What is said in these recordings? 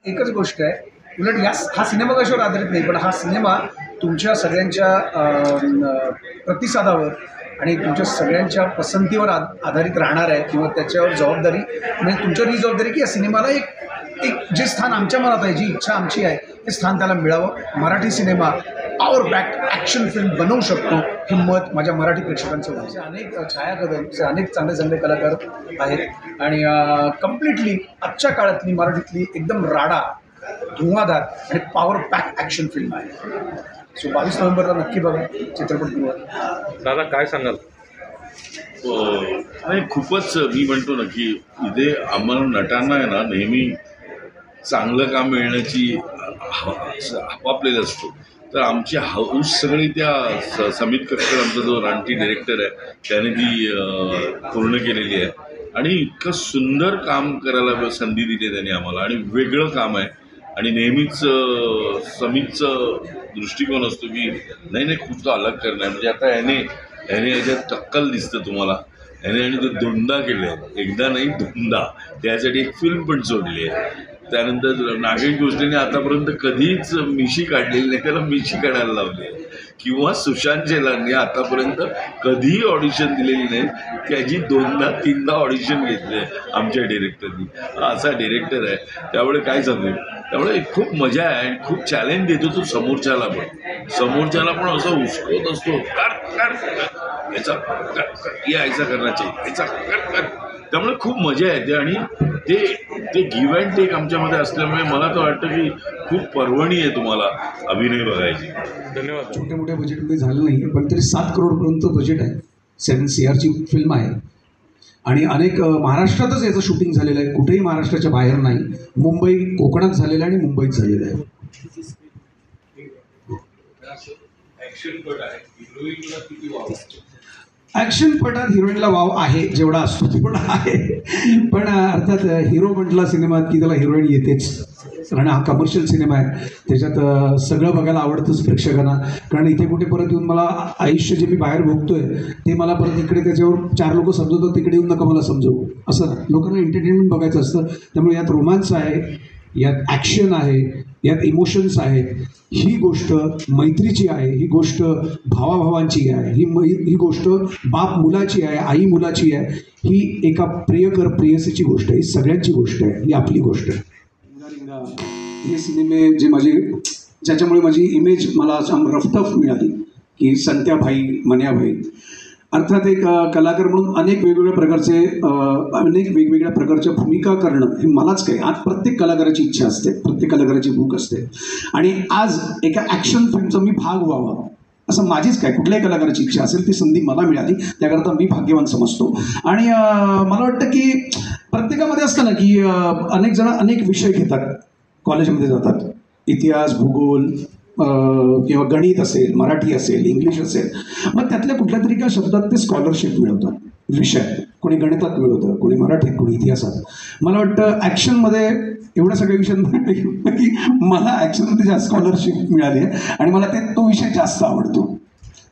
एकच गोष्ट आहे, उलट हा सिनेमा कशावर आधारित नाही, पण हा सिनेमा तुमच्या सगळ्यांच्या प्रतिसादावर आणि तुमच्या सगळ्यांच्या पसंतीवर आधारित राहणार आहे किंवा त्याच्यावर जबाबदारी म्हणजे तुमच्यावर ही जबाबदारी की या सिनेमाला एक जे स्थान आमच्या मनात आहे, जी इच्छा आमची आहे ते स्थान त्याला मिळावं. Marathi cinema power back action film बनवू शकतो हे मत माझ्या मराठी प्रेक्षकांचं होतं. अनेक छाया कदम अनेक चांगले चांगले कलाकार आहेत आणि कम्प्लिटली आजच्या काळातली मराठीतली एकदम राडा धुवाधार आणि पॉवर पॅक ॲक्शन फिल्म आहे. सो 22 नोव्हेंबरला नक्की बघा चित्रपटगृहात. दादा काय सांगाल? नाही, खूपच मी म्हणतो ना की इथे आम्हाला नटांना आहे ना नेहमी चांगलं काम मिळण्याची आपापलेलं असतो. तर आमची हाऊस सगळी त्या समित कक्कर आमचा जो रानटी डिरेक्टर आहे त्याने ती पूर्ण केलेली आहे आणि इतकं सुंदर काम करायला संधी दिली त्यांनी आम्हाला आणि वेगळं काम आहे. आणि नेहमीच समितचं दृष्टिकोन असतो की नाही खूप अलग करणं आहे. म्हणजे आता याने याच्यात टक्कल दिसतं तुम्हाला. याने तो दोनदा केलं आहे, एकदा नाही दोनदा. त्यासाठी एक फिल्म पण सोडली आहे. त्यानंतर नागेश गोष्टीने आतापर्यंत कधीच मिशी काढलेली नाही, त्याला मिशी काढायला लावली आहे. किंवा सुशांत शेलारने आतापर्यंत कधीही ऑडिशन दिलेली नाही, त्याची 2दा-3दा ऑडिशन घेतली आहे आमच्या डिरेक्टरनी. असा डिरेक्टर आहे, त्यामुळे काय सांगू. त्यामुळे खूप मजा आहे आणि खूप चॅलेंज देतो तो समोरच्याला पण असं उचकत असतो, याचा ऐसा करना चाहिए, याचा कर. त्यामुळे खूप मजा येते आणि ते गिव्ह अँड टेक आमच्यामध्ये असल्यामुळे मला तर वाटतं की खूप पर्वणी आहे तुम्हाला अभिनय बघायची. धन्यवाद. छोट्या मोठ्या बजेटमध्ये झालं नाही पण तरी 7 करोडपर्यंत बजेट आहे. 7 CRची फिल्म आहे आणि अनेक महाराष्ट्रातच याचं शूटिंग झालेलं आहे, कुठेही महाराष्ट्राच्या बाहेर नाही. मुंबई कोकणात झालेलं आहे आणि मुंबईत झालेलं आहे. ॲक्शन पटात हिरोईनला वाव आहे, जेवढा असतो तेवढा आहे. पण अर्थात हिरो म्हटला सिनेमात की त्याला हिरोईन येतेच, कारण हा कमर्शियल सिनेमा आहे. त्याच्यात सगळं बघायला आवडतंच प्रेक्षकांना. कारण इथे कुठे परत येऊन मला आयुष्य जे मी बाहेर भोगतोय ते मला परत इकडे त्याच्यावर 4 लोक समजवतात, तिकडे येऊन नका मला समजवू. असं लोकांना एंटरटेनमेंट बघायचं असतं. त्यामुळे यात रोमांस आहे, यात ॲक्शन आहे, यात इमोशन्स आहेत. ही गोष्ट मैत्रीची आहे, ही गोष्ट भावाभावांची आहे, ही गोष्ट बाप मुलाची आहे, आई मुलाची आहे. ही एका प्रियकर प्रेयसीची गोष्ट आहे, ही सगळ्यांची गोष्ट आहे, ही आपली गोष्ट आहे. हे सिनेमे ज्याच्यामुळे माझी इमेज मला रफटफ मिळाली की संत्याभाई मन्याभाई. अर्थात एक कलाकार म्हणून अनेक वेगवेगळ्या प्रकारच्या भूमिका करणं हे मलाच काय. आज प्रत्येक कलाकाराची इच्छा असते, प्रत्येक कलाकाराची भूक असते आणि आज एका ॲक्शन फिल्मचा मी भाग व्हावा असं माझीच काय कुठल्याही कलाकाराची इच्छा असेल ती संधी मला मिळाली, त्याकरता मी भाग्यवान समजतो. आणि मला वाटतं की प्रत्येकामध्ये असतं ना की अनेक जण अनेक विषय घेतात, कॉलेजमध्ये जातात, इतिहास, भूगोल किंवा गणित असेल, मराठी असेल, इंग्लिश असेल. मग त्यातल्या कुठल्या तरी एका शब्दात ते स्कॉलरशिप मिळवतात, विषय कोणी गणितात मिळवतं, कोणी मराठीत, कोणी इतिहासात. मला वाटतं ॲक्शनमध्ये एवढ्या सगळ्या विषयांमध्ये की मला ॲक्शनमध्ये जास्त स्कॉलरशिप मिळाली आहे आणि मला तो विषय जास्त आवडतो.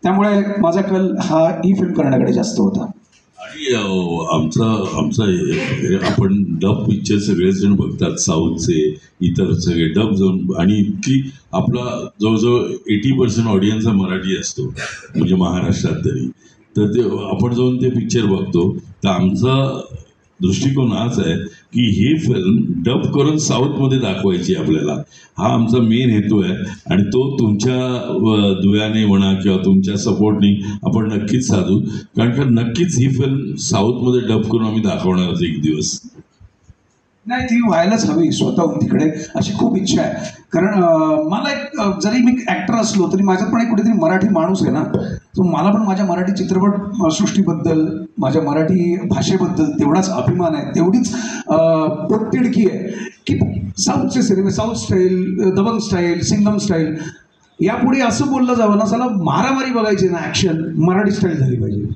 त्यामुळे माझा कल हा ही फिल्म करण्याकडे जास्त होता. आणि आमचा आपण डब पिक्चर सगळेच जण बघतात, साऊथचे इतर सगळे डब जाऊन. आणि इतकी आपला जवळजवळ 80% ऑडियन्स हा मराठी असतो, म्हणजे महाराष्ट्रात तरी. तर ते आपण जाऊन ते पिक्चर बघतो. तर आमचा दृष्टिकोन हाच आहे की ही फिल्म डब करून साऊथमध्ये दाखवायची आपल्याला. हा आमचा मेन हेतू आहे आणि तो तुमच्या दुव्याने म्हणा किंवा तुमच्या सपोर्टनी आपण नक्कीच साधू. कारण का नक्कीच ही फिल्म साऊथमध्ये डब करून आम्ही दाखवणारच एक दिवस. नाही, ती व्हायलाच हवी स्वतःहून तिकडे, अशी खूप इच्छा आहे. कारण मला एक जरी मी ॲक्टर असलो तरी माझ्यात पण एक कुठेतरी मराठी माणूस आहे ना, तो मला पण माझ्या मराठी चित्रपट सृष्टीबद्दल, माझ्या मराठी भाषेबद्दल तेवढाच अभिमान आहे, तेवढीच पोटतिडकी आहे की साऊथचे सिनेमे, south style, Dabangg style, Singham style, यापुढे असं बोललं जावं ना, चला मारामारी बघायची ना, ॲक्शन मराठी स्टाईल झाली पाहिजे,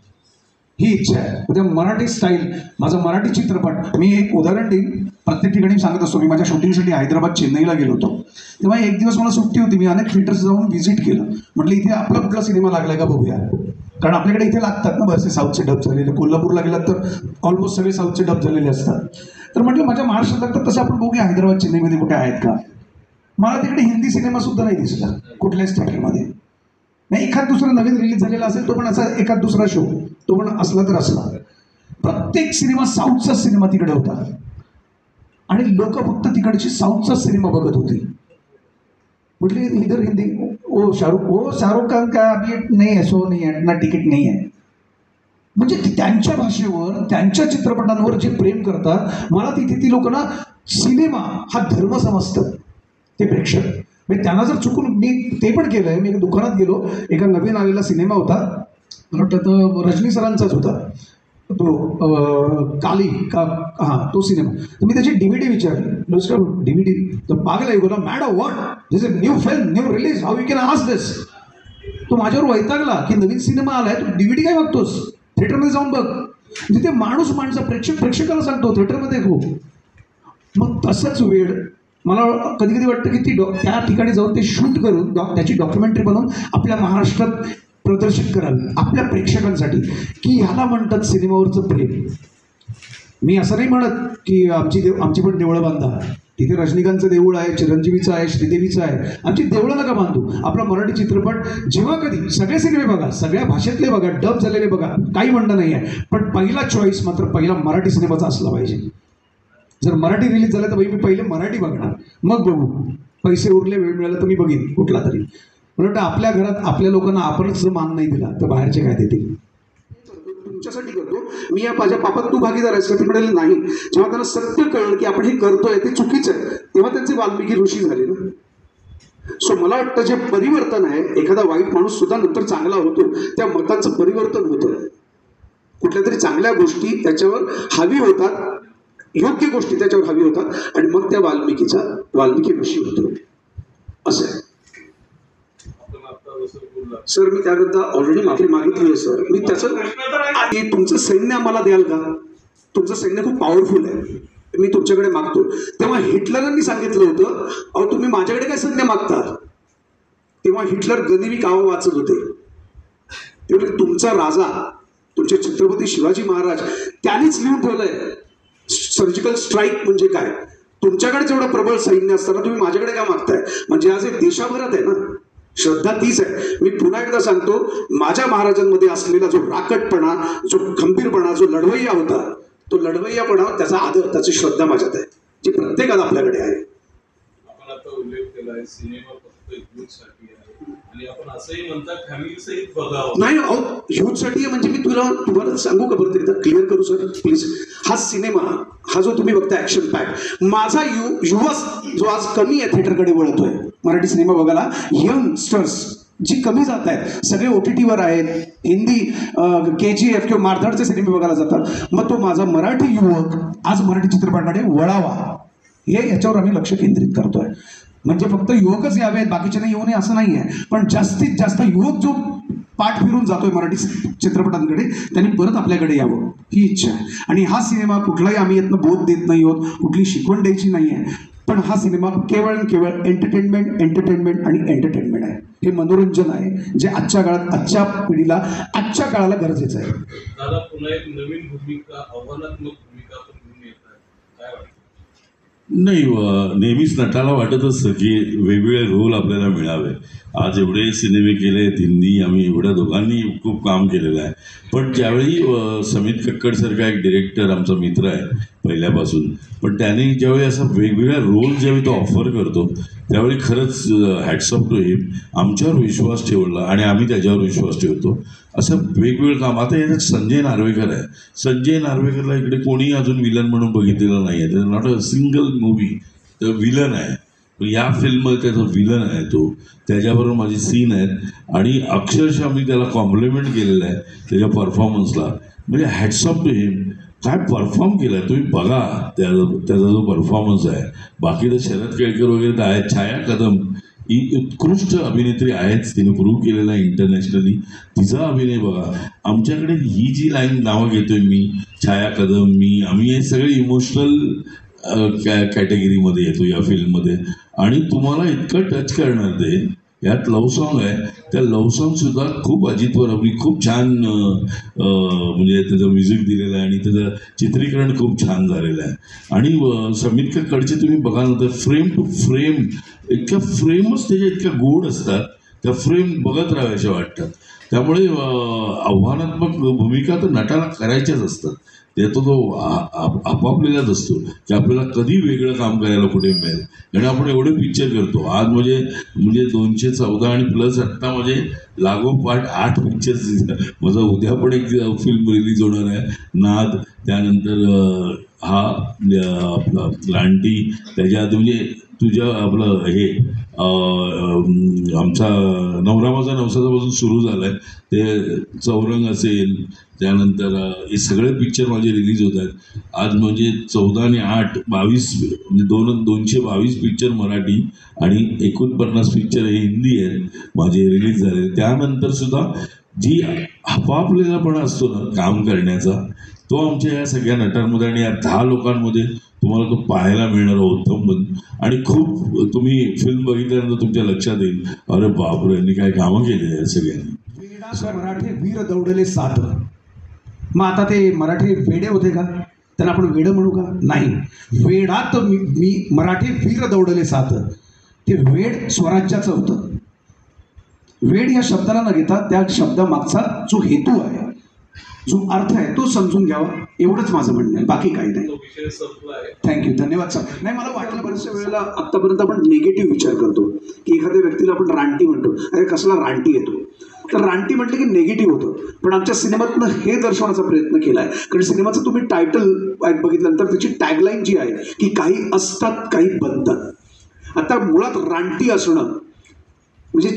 ही इच्छा आहे. उद्या मराठी स्टाईल, माझा मराठी चित्रपट. मी एक उदाहरण देईन, प्रत्येक ठिकाणी सांगत असतो. मी माझ्या शूटिंगसाठी हैदराबाद, चेन्नईला गेलो होतो, तेव्हा एक दिवस मला सुट्टी होती. मी अनेक थिएटर्स जाऊन व्हिजिट केलं. म्हटलं इथे आपला कुठला सिनेमा लागलाय का बघूया, कारण आपल्याकडे इथे लागतात ना बरेचसे साऊथचे डब झालेले. कोल्हापूरला गेलात तर ऑलमोस्ट सगळे साऊथचे डब झालेले असतात. तर म्हटलं माझ्या महाराष्ट्रात लागतात तसं आपण बघूया हैदराबाद चेन्नईमध्ये कुठे आहेत का. मला तिकडे हिंदी सिनेमा सुद्धा नाही दिसला कुठल्याच थिएटरमध्ये. नाही एखाद दुसरा नवीन रिलीज झालेला असेल तो पण असा एखाद दुसरा शो तो पण असला तर असला. प्रत्येक सिनेमा साऊथचा सिनेमा तिकडे होता आणि लोक फक्त तिकडची साऊथचा सिनेमा बघत होते. म्हटले इधर हिंदी ओ शाहरुख खान का अभी नाही आहे, शो नाही आहे ना, तिकीट नाही आहे. म्हणजे त्यांच्या भाषेवर त्यांच्या चित्रपटांवर जे प्रेम करतात, मला तिथे ती लोक ना सिनेमा हा धर्म समजतात ते प्रेक्षक. म्हणजे त्यांना जर चुकून मी ते पण केलं आहे. मी एका दुकानात गेलो, एका नवीन आलेला सिनेमा होता, मला वाटतं तो रजनी सरांचाच होता तो काली का हां तो सिनेमा. तर मी त्याची DVD विचारली, DVD तर पागल आहे बोला madam what this is new film new release how you can ask this. तो माझ्यावर वैतागला की नवीन सिनेमा आलाय तू DVD काय बघतोस, थिएटरमध्ये जाऊन बघ. म्हणजे ते माणूस प्रेक्षकाला सांगतो थिएटरमध्ये खूप. मग तसंच वेळ मला कधी कधी वाटतं की ती त्या ठिकाणी जाऊन ते शूट करून त्याची डॉक्युमेंटरी बनवून आपल्या महाराष्ट्रात प्रदर्शित करावी आपल्या प्रेक्षकांसाठी, की ह्याला म्हणतात सिनेमावरचं प्रेम. मी असं नाही म्हणत की आमची पण देवळं बांधा. तिथे रजनीकांतचं देऊळ आहे, चिरंजीवीचं आहे, श्रीदेवीचं आहे. आमची देवळं नका बांधू. आपला मराठी चित्रपट जेव्हा कधी सगळे सिनेमे बघा, सगळ्या भाषेतले बघा, डब झालेले बघा, काही म्हणणं नाही आहे. पण पहिला चॉईस मात्र पहिला मराठी सिनेमाचा असला पाहिजे. जर मराठी रिलीज झालं तर मी पहिले मराठी बघणार, मग बघू. पैसे उरले, वेळ मिळाला तर मी बघीन कुठला तरी. मला वाटतं आपल्या घरात आपल्या लोकांना आपणच जर मान नाही दिला तर बाहेरचे काय देतील. तुमच्यासाठी करतो मी, या माझ्या पापात तू भागीदार आहेस का? ते म्हणाले नाही. जेव्हा त्यांना सत्य कळलं की आपण हे करतोय ते चुकीचं आहे, तेव्हा त्यांचे वाल्मिकी ऋषी झाले ना. सो मला वाटतं जे परिवर्तन आहे, एखादा वाईट माणूस सुद्धा नंतर चांगला होतो, त्या मतांचं परिवर्तन होतं. कुठल्या तरी चांगल्या गोष्टी त्याच्यावर हवी होतात, योग्य गोष्टी त्याच्यावर हवी होतात आणि मग त्या वाल्मिकी ऋषी होतो. असं आहे सर. मी त्याकरता ऑलरेडी माफी मागितली आहे सर. मी त्याचं आणि तुमचं सैन्य आम्हाला द्याल का? तुमचं सैन्य खूप पॉवरफुल आहे, मी तुमच्याकडे मागतो. तेव्हा हिटलरांनी सांगितलं होतं अहो तुम्ही माझ्याकडे काय सैन्य मागता. तेव्हा हिटलर गनिमी कावं वाचत होते. तेव्हा तुमचा राजा, तुमचे छत्रपती शिवाजी महाराज त्यांनीच लिहून ठेवलंय सर्जिकल स्ट्राईक म्हणजे काय. तुमच्याकडे जेवढं प्रबळ सैन्य असताना तुम्ही माझ्याकडे काय मागताय. म्हणजे आज एक देशाभरात आहे ना, श्रद्धा तीच आहे. मी पुन्हा एकदा सांगतो, माझ्या महाराजांमध्ये असलेला जो राकटपणा, जो खंबीरपणा, जो लढवय्या होता, तो लढवय्यापणा, त्याचा आदर, त्याची श्रद्धा माझ्यात आहे, जी प्रत्येकाला आपल्याकडे आहे. आपण आता उल्लेख केलाय सिनेमा फक्त युथसाठी आहे आणि आपण असंही म्हणतात फॅमिली सहित बघावं. नाही ह्यूजसाठी आहे. म्हणजे मी तुम्हाला सांगू का बरं, एकदा क्लिअर करू सर प्लीज. हा सिनेमा हा जो तुम्ही बघता ऍक्शन पॅक, माझा युवा जो आज कमी आहे थिएटरकडे वळतोय मराठी सिनेमा बघायला, यंगस्टर्स जी कमी जात आहेत, सगळे OTTवर आहेत, हिंदी KGF किंवा मारधाडचे सिनेमे बघायला जातात. मग तो माझा मराठी युवक आज मराठी चित्रपटाकडे वळावा, हे याच्यावर आम्ही लक्ष केंद्रित करतोय. म्हणजे फक्त युवकच यावेत, बाकीचे नाही येऊ नये असं नाही आहे, पण जास्तीत जास्त युवक जो पाठ फिरून जातोय मराठी चित्रपटांकडे त्यांनी परत आपल्याकडे यावं ही इच्छा आहे. आणि हा सिनेमा कुठलाही आम्ही यातनं बोध देत नाही आहोत, कुठली शिकवण द्यायची नाही आहे, पण हा सिनेमा केवळ एंटरटेनमेंट आणि एंटरटेनमेंट आहे. हे मनोरंजन आहे जे आजच्या काळात, आजच्या पिढीला, आजच्या काळाला गरजेचं आहे. दादा पुन्हा एक नवीन भूमिका, आव्हानात्मक भूमिका पण घेऊन येत आहे, काय वाटतं? नाही, नेहमीच नटाला वाटत असतं की वेगवेगळे रोल आपल्याला मिळावे. आज एवढे सिनेमे केलेत हिंदी, आम्ही एवढ्या दोघांनी खूप काम केलेलं आहे. पण त्यावेळी समित कक्कडसारखा एक डिरेक्टर आमचा मित्र आहे पहिल्यापासून, पण त्याने ज्यावेळी असा वेगवेगळ्या रोल ज्यावेळी तो ऑफर करतो त्यावेळी खरंच हॅट्स ऑफ टू हिम. आमच्यावर विश्वास ठेवला आणि आम्ही त्याच्यावर विश्वास ठेवतो. असं वेगवेगळं काम. आता याच्यात संजय नार्वेकर आहे. संजय नार्वेकरला इकडे कोणी अजून विलन म्हणून बघितलेलं नाही आहे. त्याचं नॉट अ सिंगल मूवी तर विलन आहे. या फिल्ममध्ये त्याचा विलन आहे तो, त्याच्याबरोबर माझी सीन आहेत आणि अक्षरशः मी त्याला कॉम्प्लिमेंट केलेलं आहे त्याच्या परफॉर्मन्सला. म्हणजे हॅट्स ऑफ टू हिम. काय परफॉर्म केलं आहे तुम्ही बघा त्याचा जो परफॉर्मन्स आहे. बाकी तर शरद केळकर वगैरे तर आहेत. छाया कदम ही उत्कृष्ट अभिनेत्री आहेच, तिने प्रूव्ह केलेला आहे इंटरनॅशनली. तिचा अभिनय बघा. आमच्याकडे ही जी लाईन नावं घेतोय मी, छाया कदम, आम्ही हे सगळे इमोशनल कॅटेगरीमध्ये येतो या फिल्ममध्ये आणि तुम्हाला इतकं टच करणार ते यात लव्ह सॉन्ग आहे. त्या लव्ह सॉन्ग सुद्धा खूप अजित वरवली खूप छान म्हणजे त्याचं म्युझिक दिलेलं आहे आणि त्याचं चित्रीकरण खूप छान झालेलं आहे. आणि समीर कडचे तुम्ही बघाल ना तर फ्रेम टू फ्रेम इतक्या फ्रेमच त्याच्या इतक्या गोड असतात, त्या फ्रेम बघत राहाव्याशा वाटतात. त्यामुळे आव्हानात्मक भूमिका तर नटाला करायच्याच असतात. तो आपापलेलाच असतो की आपल्याला कधी वेगळं काम करायला कुठे मिळेल. आणि आपण एवढे पिक्चर करतो आज म्हणजे 214 आणि प्लस आत्ता म्हणजे लागोपाठ 8 पिक्चर्स. माझा उद्या पण एक फिल्म रिलीज होणार आहे नाद. त्यानंतर हा आपला रानटी. त्याच्या आधी म्हणजे तुझ्या आपलं हे आमचा नवरा माझा नवसापासून सुरू झालाय ते चौरंग असेल. त्यानंतर हे सगळे पिक्चर माझे रिलीज होत आहेत आज. म्हणजे 14 आणि 8 22 म्हणजे 222 पिक्चर मराठी आणि 49 पिक्चर हे हिंदी आहेत माझे रिलीज झाले. त्यानंतर सुद्धा जी आपापलेलापणा असतो ना काम करण्याचा तो आमच्या या सगळ्या नटांमध्ये आणि या 10 लोकांमध्ये तुम्हाला तो पाहायला मिळणार उत्तम. आणि खूप तुम्ही फिल्म बघितल्यानंतर तुमच्या लक्षात येईल अरे बापरे यांनी काय कामं केली आहे सगळ्यांनी. मराठी वीर दौडले साथ. मग आता ते मराठी वेडे होते का? त्यांना आपण वेडं म्हणू का? नाही. वेडात मी मराठी वीर दौडले साथ. ते वेड स्वराज्याचं होतं. वेड या शब्दाला न घेता त्या शब्दामागचा जो हेतू आहे जो अर्थ आहे तो समजून घ्यावा एवढंच माझं म्हणणं आहे, बाकी काही नाही. थँक्यू, धन्यवाद सर. नाही मला वाटलं बऱ्याचशा वेळेला आत्तापर्यंत आपण निगेटिव्ह विचार करतो की एखाद्या व्यक्तीला आपण रानटी म्हणतो, अरे कसला रानटी येतो. तर रानटी म्हटलं की निगेटिव्ह होतं. पण आमच्या सिनेमातनं हे दर्शवण्याचा प्रयत्न केला आहे. कारण सिनेमाचं तुम्ही टायटल बघितल्यानंतर त्याची टॅगलाईन जी आहे की काही असतात काही बनतात. आता मुळात रानटी असणं म्हणजे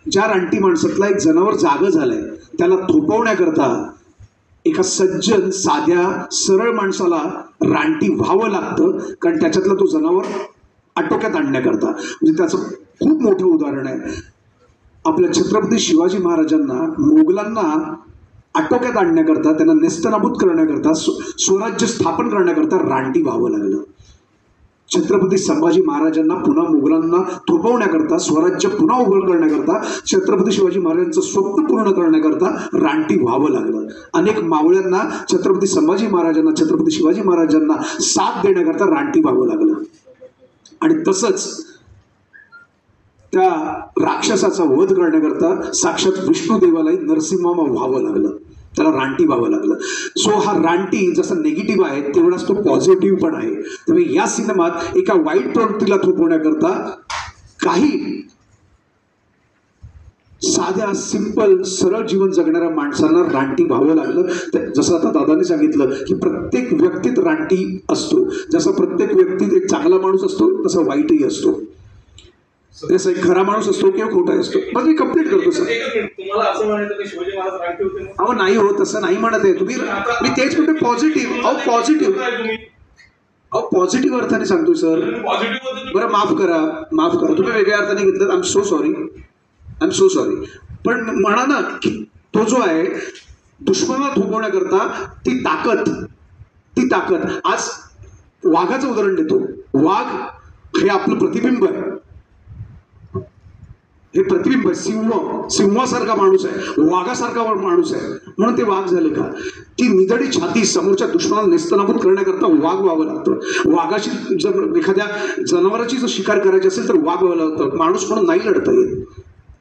ज्या रानटी माणसातला एक जनावर जागं झालंय त्याला थोपवण्याकरता एका सज्जन साध्या सरळ माणसाला रानटी व्हावं लागतं. कारण त्याच्यातला तो जनावर आटोक्यात आणण्याकरता. म्हणजे त्याचं खूप मोठं उदाहरण आहे. आपल्या छत्रपती शिवाजी महाराजांना मोगलांना आटोक्यात आणण्याकरता त्यांना नेस्तनाबूत करण्याकरता स्वराज्य स्थापन करण्याकरता रानटी व्हावं लागलं. छत्रपती संभाजी महाराजांना पुन्हा मुघलांना थोपवण्याकरता स्वराज्य पुन्हा उघड करण्याकरता छत्रपती शिवाजी महाराजांचं स्वप्न पूर्ण करण्याकरता रानटी व्हावं लागलं. अनेक मावळ्यांना छत्रपती संभाजी महाराजांना छत्रपती शिवाजी महाराजांना साथ देण्याकरता रानटी व्हावं लागलं. आणि तसंच त्या राक्षसाचा वध करण्याकरता साक्षात विष्णुदेवालाही नरसिंह व्हावं लागलं, त्याला रानटी व्हावं लागलं. सो हा रानटी जसा निगेटिव्ह आहे तेवढाच तो पॉझिटिव्ह पण आहे. त्यामुळे या सिनेमात एका वाईट प्रवृत्तीला थोपवण्याकरता काही साध्या सिंपल सरळ जीवन जगणाऱ्या माणसांना रानटी व्हावं लागलं. जसं आता दादांनी सांगितलं की प्रत्येक व्यक्तीत रानटी असतो. जसा प्रत्येक व्यक्तीत एक चांगला माणूस असतो तसा वाईटही असतो. जसं एक खरा माणूस असतो किंवा खोटा असतो. मग मी कंप्लीट करतो सर. तुम्हाला असं म्हणायचं की शिवाजी महाराज रानटी होते? अहो नाही हो, तसं नाही म्हणत आहे तुम्ही. मी तेच म्हणतो पॉझिटिव्ह. अहो पॉझिटिव्ह अर्थाने सांगतोय सर. बरं माफ करा तुम्ही वेगळ्या अर्थाने घेतलं. I am so sorry. पण म्हणा ना की तो जो आहे दुश्मनाला थोपवण्याकरता ती ताकद. आज वाघाचं उदाहरण देतो. वाघ हे आपलं प्रतिबिंब आहे. हे प्रतिबिंब आहे. सिंहासारखा माणूस आहे, वाघासारखा माणूस आहे म्हणून ते वाघ झाले का? ती निधडी छाती समोरच्या दुश्मनाला नेस्तनाबूत करण्याकरता वाघ व्हावं लागतं. वाघाशी जर एखाद्या जनावराची जर शिकार करायची असेल तर वाघ व्हावं लागतं. माणूस म्हणून नाही लढता येत.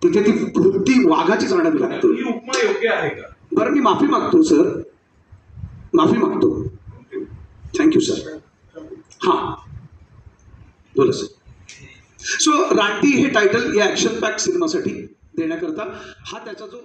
तिथे ती वृत्ती वाघाचीच आणावी लागते. ही उपमा योग्य आहे का? बरं मी माफी मागतो सर. Thank you sir. हां बोला सर. सो रानटी हे टायटल या ॲक्शन पॅक सिनेमासाठी देण्याकरता हा त्याचा जो